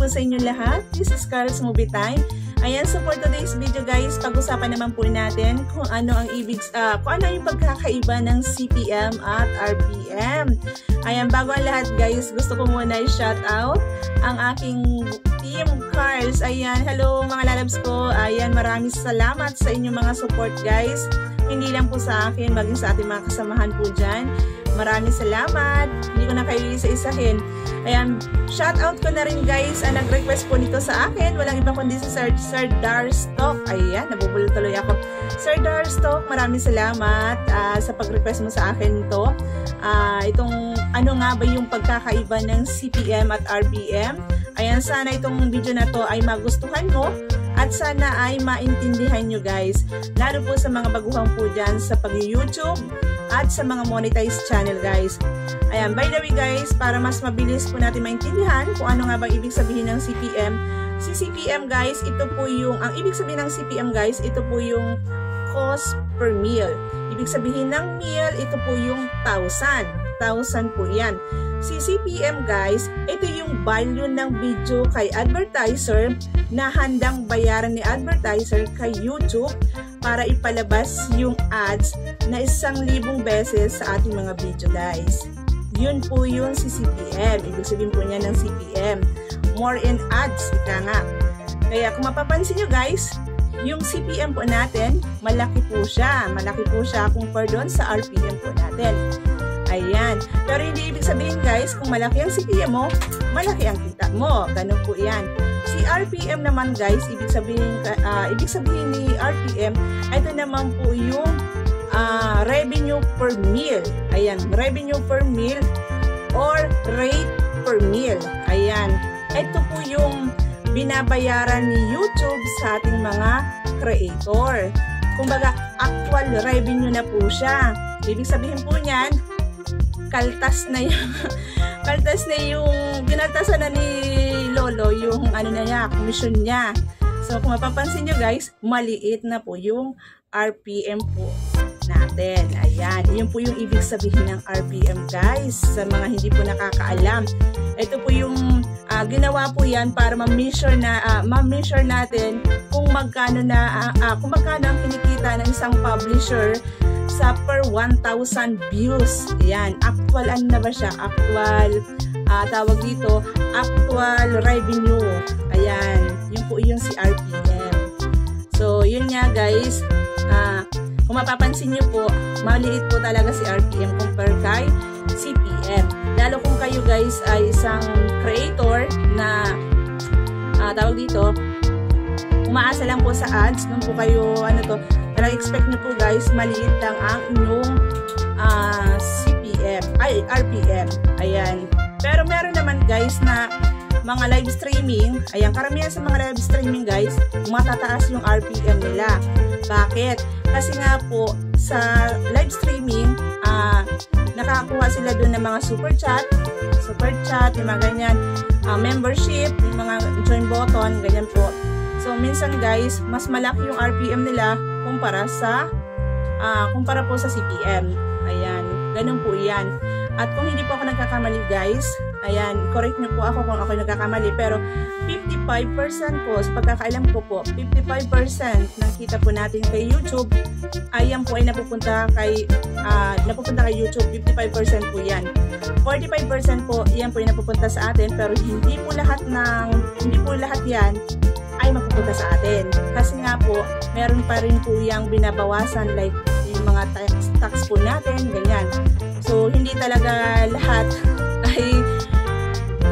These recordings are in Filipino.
po sa inyo lahat. This is Carl's Movie Time. Ayan, so for today's video guys, pag-usapan naman po natin kung ano ang yung pagkakaiba ng CPM at RPM. Ayan, bago ang lahat guys, gusto ko muna i-shout out ang aking Team Carls. Ayan, hello mga lalabs ko. Ayan, maraming salamat sa inyong mga support guys. Hindi lang po sa akin, maging sa ating mga kasamahan po dyan. Maraming salamat. Hindi ko na kayo isa-isahin. Ayan, shout out ko na rin guys. Ang nag-request po nito sa akin. Walang iba kundi si Sir Darstock. Ayan, nabubulol tuloy ako. Sir Darstock, maraming salamat sa pag-request mo sa akin ito. Itong ano nga ba yung pagkakaiba ng CPM at RPM. Ayan, sana itong video na to ay magustuhan mo. At sana ay maintindihan nyo guys. Lalo po sa mga baguhan po dyan sa pag-YouTube at sa mga monetized channel guys. Ayan, by the way guys, para mas mabilis po natin maintindihan kung ano nga bang ibig sabihin ng CPM. Si CPM guys, ito po yung, ang ibig sabihin ng CPM guys, ito po yung cost per meal. Ibig sabihin ng meal, ito po yung 1,000 po yan. Si CPM guys, ito yung value ng video kay advertiser na handang bayaran ni advertiser kay YouTube para ipalabas yung ads na 1,000 beses sa ating mga video guys. Yun po yung si CPM. Ibig sabihin po niya ng CPM. More in ads, ika nga. Kaya kung mapapansin nyo guys, yung CPM po natin, malaki po siya. Malaki po siya compare doon sa RPM po natin. Ayan. Pero hindi ibig sabihin guys, kung malaki ang CPM mo, malaki ang kita mo. Ganun po yan. Si RPM naman guys, ibig sabihin ni RPM, ito naman po yung revenue per meal. Ayan. Revenue per meal or rate per meal. Ayan. Ito po yung binabayaran ni YouTube sa ating mga creator. Kumbaga, actual revenue na po siya. Ibig sabihin po niyan, kaltas na yung ginaltasan na ni Lolo yung ano na niya, commission niya. So kung mapapansin nyo guys, maliit na po yung RPM po natin. Ayan, yun po yung ibig sabihin ng RPM guys, sa mga hindi po nakakaalam. Ito po yung ginawa po yan para ma-measure natin kung magkano ang kinikita ng isang publisher sa per 1,000 views. Ayan, actual ano na ba siya? Actual, tawag dito, actual revenue. Ayan, yun po yung si RPM. So, yun nga guys, kung mapapansin nyo po, maliit po talaga si RPM compare kay CPM. Lalo kung kayo guys ay isang creator na, tawag dito, umaasa lang po sa ads, nung po kayo, expect nyo po guys, maliit lang ang inyong RPM. Ayan. Pero meron naman guys na mga live streaming, ayan, karamihan sa mga live streaming guys, matataas yung RPM nila. Bakit? Kasi nga po, sa live streaming, nakakuha sila doon ng mga super chat, yung mga ganyan, membership, yung mga join button, ganyan po. So, minsan guys, mas malaki yung RPM nila kumpara po sa CPM. Ayan, ganun po yan. At kung hindi po ako nagkakamali guys, ayan, correct nyo po ako kung ako nagkakamali, pero 55% po, sa pagkakailam ko po, 55% ng kita po natin kay YouTube, ayan po ay napupunta kay YouTube, 55% po yan. 45% po, yan po ay napupunta sa atin, pero hindi po lahat yan ay mapupunta sa atin. Kasi nga po, meron pa rin po yung binabawasan, like yung mga tax po natin, ganyan. So, hindi talaga lahat ay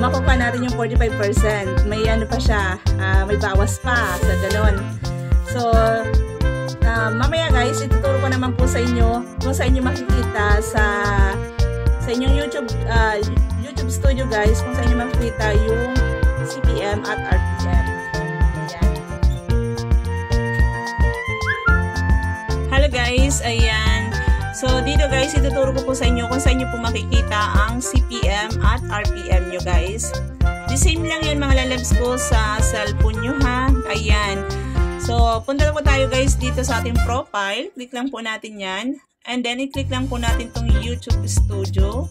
makukuha natin yung 45%. May ano pa siya, may bawas pa sa ganon. So, mamaya guys, ituturo ko naman po sa inyo kung sa inyo makikita sa inyong YouTube studio guys, kung sa inyo makikita yung CPM at RPM. Hello guys, ayan. So dito guys, ituturo ko po sa inyo kung saan nyo po makikita ang CPM at RPM nyo guys. The same lang yan mga lalabs ko sa cellphone nyo ha. Ayan. So punta po tayo guys dito sa ating profile. Click lang po natin yan. And then i-click lang po natin tong YouTube Studio.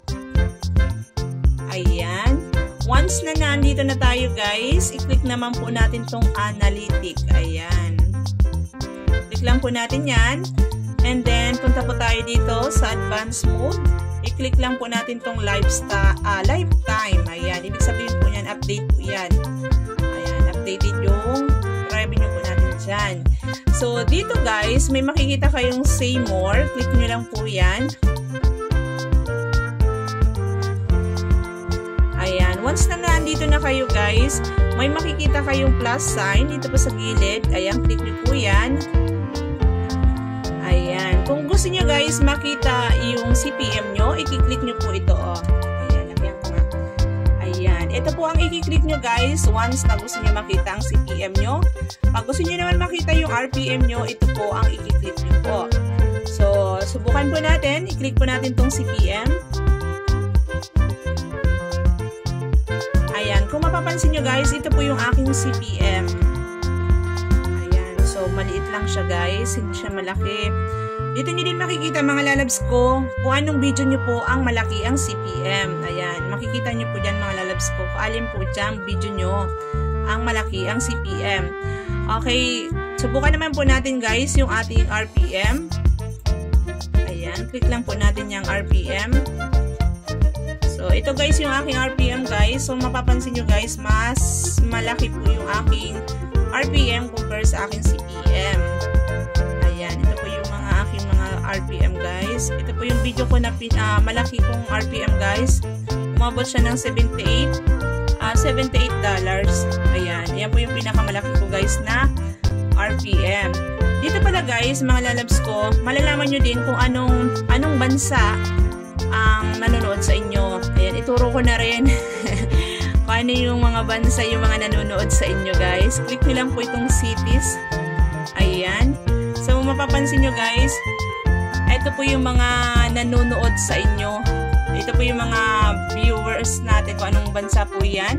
Ayan. Once na nandito na tayo guys, i-click naman po natin tong analytic. Ayan. Click lang po natin yan. And then, punta po tayo dito sa advanced mode. I-click lang po natin tong lifetime. Ayan. Ibig sabihin po yan, update po yan. Ayan. Updated yung revenue po natin dyan. So, dito guys, may makikita kayong say more. Click nyo lang po yan. Ayan. Once na nandito na kayo guys, may makikita kayong plus sign dito po sa gilid. Ayan. Click nyo po yan. Ayan. Kung gusto nyo guys makita yung CPM nyo, i-click nyo po ito. Oh. Ayan. Ayan ko nga. Ayan. Ito po ang i-click nyo guys once na gusto nyo makita ang CPM nyo. Pag gusto nyo naman makita yung RPM nyo, ito po ang i-click nyo po. So, subukan po natin. I-click po natin tong CPM. Ayan. Kung mapapansin nyo guys, ito po yung aking CPM. So, maliit lang siya guys. Hindi siya malaki. Dito nyo din makikita mga lalabs ko kung anong video nyo po ang malaki ang CPM. Ayan. Makikita nyo po dyan mga lalabs ko kung alin po dyan video nyo ang malaki ang CPM. Okay. Subukan naman po natin guys yung ating RPM. Ayan. Click lang po natin yung RPM. So, ito guys yung aking RPM guys. So, mapapansin nyo guys, mas malaki po yung aking RPM compare sa aking CPM. Ayan, ito po yung mga aking mga RPM guys. Ito po yung video ko na malaki kong RPM guys. Umabot siya ng $78. Ayan, yan po yung pinakamalaki ko guys na RPM. Dito pala guys, mga lalabs ko, malalaman nyo din kung anong bansa ang nanonood sa inyo. Ayan, ituro ko na rin. Paano yung mga bansa, yung mga nanonood sa inyo guys. Click nyo lang po itong cities. Ayan. So, mapapansin nyo guys, ito po yung mga nanonood sa inyo. Ito po yung mga viewers natin kung anong bansa po yan.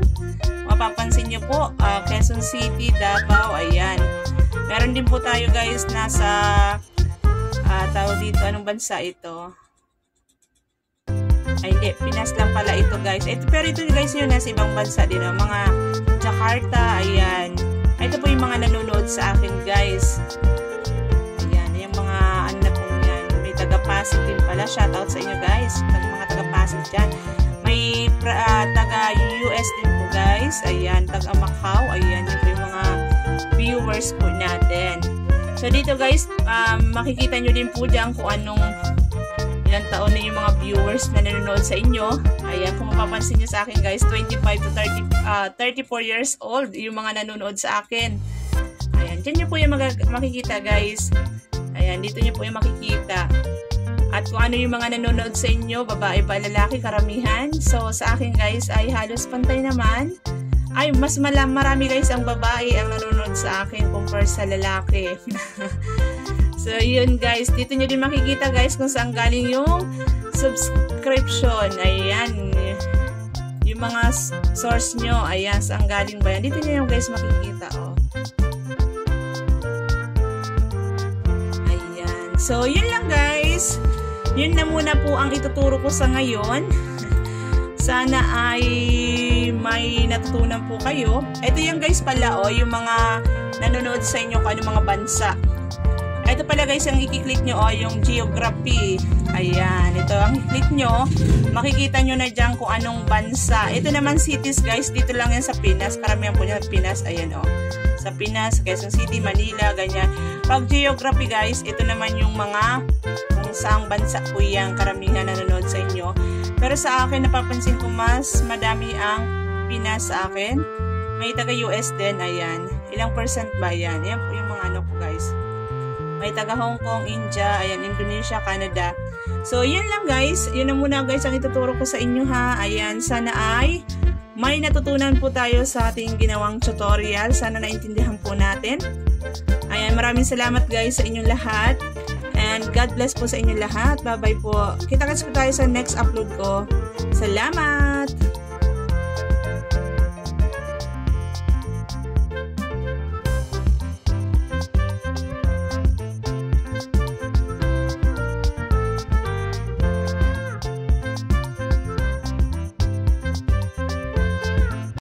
Mapapansin nyo po, Quezon City, Davao, ayan. Meron din po tayo guys nasa, tawag dito, anong bansa ito? Ay, hindi. Pinas lang pala ito, guys. Pero ito, guys, yun nasa ibang bansa din. Mga Jakarta, ayan. Ito po yung mga nanonood sa akin, guys. Ayan. Yung mga, ano na po yan. May taga-Pasig din pala. Shoutout sa inyo, guys. Mga taga-Pasig dyan. May taga-US din po, guys. Ayan. Taga-Macau. Ayan. Yung po yung mga viewers po natin. So, dito, guys, makikita nyo din po dyan kung anong ilang taon na yung mga viewers na nanonood sa inyo. Ayan, kung mapapansin nyo sa akin guys, 25 to 34 years old yung mga nanonood sa akin. Ayan, dyan nyo po yung makikita guys. Ayan, dito nyo po yung makikita. At kung ano yung mga nanonood sa inyo, babae pa, lalaki, karamihan. So, sa akin guys ay halos pantay naman. Ay, mas marami guys ang babae ang nanonood sa akin compare sa lalaki. So, yun guys. Dito nyo din makikita guys kung saan galing yung subscription. Ayan. Yung mga source nyo. Ayan. Saan galing ba yan? Dito nyo yung guys makikita. Oh. Ayan. So, yun lang guys. Yun na muna po ang ituturo ko sa ngayon. Sana ay may natutunan po kayo. Ito yung guys pala. Oh, yung mga nanonood sa inyo kung ano mga bansa. Ito pala guys, ang i-click nyo, yung geography. Ayan, ito ang i-click nyo. Makikita nyo na dyan kung anong bansa. Ito naman cities guys, dito lang yan sa Pinas. Karamihan po niya Pinas, ayan sa Pinas, Quezon City, Manila, ganyan. Pag geography guys, ito naman yung mga kung saang bansa po yan, karamihan nanonood sa inyo. Pero sa akin, napapansin ko mas madami ang Pinas sa akin. May taga-US din, ayan. Ilang percent ba yan? Ayan po yung mga ano po guys. May taga Hong Kong, India, ayan, Indonesia, Canada. So, yun lang guys. Yun na muna guys ang ituturo ko sa inyo ha. Ayan, sana ay may natutunan po tayo sa ating ginawang tutorial. Sana naintindihan po natin. Ayan, maraming salamat guys sa inyong lahat. And God bless po sa inyong lahat. Bye-bye po. Kita-kits po tayo sa next upload ko. Salamat!